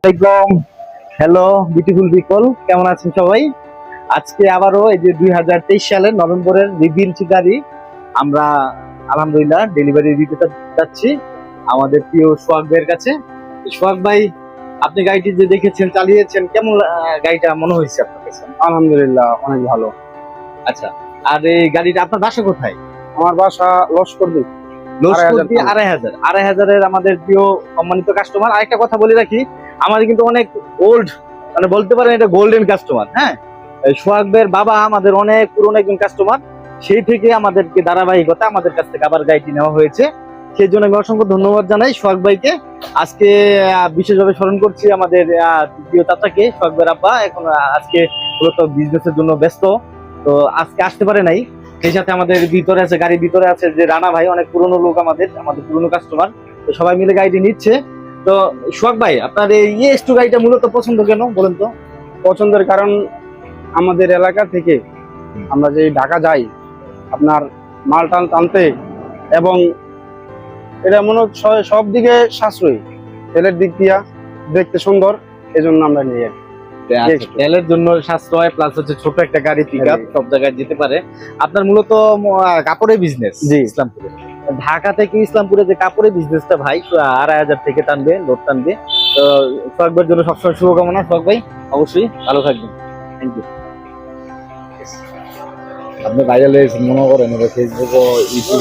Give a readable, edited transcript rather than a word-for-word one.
আসসালামাইকুম। Hello beautiful people, কেমন আছেন সবাই? আজকে আবারও এই যে 2023 সালের নভেম্বরের রিভিল গাড়ি আমরা আলহামদুলিল্লাহ ডেলিভারি দিতে যাচ্ছি আমাদের প্রিয় সোহাগ ভাইয়ের কাছে। সোহাগ ভাই, আপনি গাড়িটি যে দেখেছেন, চালিয়েছেন, কেমন গাড়িটা মনে হয়েছে আপনার কাছে? আলহামদুলিল্লাহ অনেক ভালো। আচ্ছা, আর এই গাড়িটা আপনার বাসা কোথায়? আমার বাসা লস্করদি। লস্করদি 2500 আমাদের প্রিয় সম্মানিত কাস্টমার। আরেকটা কথা বলে রাখি, আমাদের কিন্তু অনেক ওল্ড, মানে বলতে পারেন এটা গোল্ডেন কাস্টমার। হ্যাঁ, এই সোহাগ ভাইয়ের বাবা আমাদের অনেক পুরনো একজন কাস্টমার, সেই থেকে আমাদেরকে ধারাবাহিকতা আমাদের কাছ থেকে আবার গাড়িটি নেওয়া হয়েছে। সেই জন্য আমি অসংখ্য ধন্যবাদ জানাই সোহাগ ভাইকে। আজকে বিশেষভাবে স্মরণ করছি আমাদের প্রিয় চাচাকে, সোহাগ ভাইয়ের আব্বা এখন আজকে মূলত বিজনেসের জন্য ব্যস্ত, তো আজকে আসতে পারে নাই। সেই সাথে আমাদের ভিতরে আছে, গাড়ির ভিতরে আছে যে রানা ভাই, অনেক পুরনো লোক, আমাদের পুরনো কাস্টমার। তো সবাই মিলে গাড়িটি নিচ্ছে। তো সোহাগ ভাই, আপনার এই ES2 গাড়িটা মূলত পছন্দ কেন বলেন তো? পছন্দের কারণ আমাদের এলাকা থেকে আমরা যে ঢাকা যাই আপনার মাল টাল টানতে, এবং এটা মনে হচ্ছে সব দিকে সাশ্রয়ী, তেলের দিক দিয়া দেখতে সুন্দর, এজন্য আমরা নিই আর কি। তেলের জন্য সাশ্রয়, প্লাস হচ্ছে ছোট একটা গাড়ি, পিকআপ সব জায়গায় যেতে পারে। আপনার মূলত কাপড়ের বিজনেস? জি। ইসলামপুরে, ঢাকা থেকে ইসলামপুরে যে কাপড়ের বিজনেসটা ভাই 2500 থেকে টানবে, লোড টানবে। তো সোহাগ ভাইয়ের জন্য সবসময় শুভকামনা। সোহাগ ভাই অবশ্যই ভালো থাকবেন। Thank you. আপনি ভাইরাল হয়েছেন মনে করেন, ফেসবুক ও ইউটিউব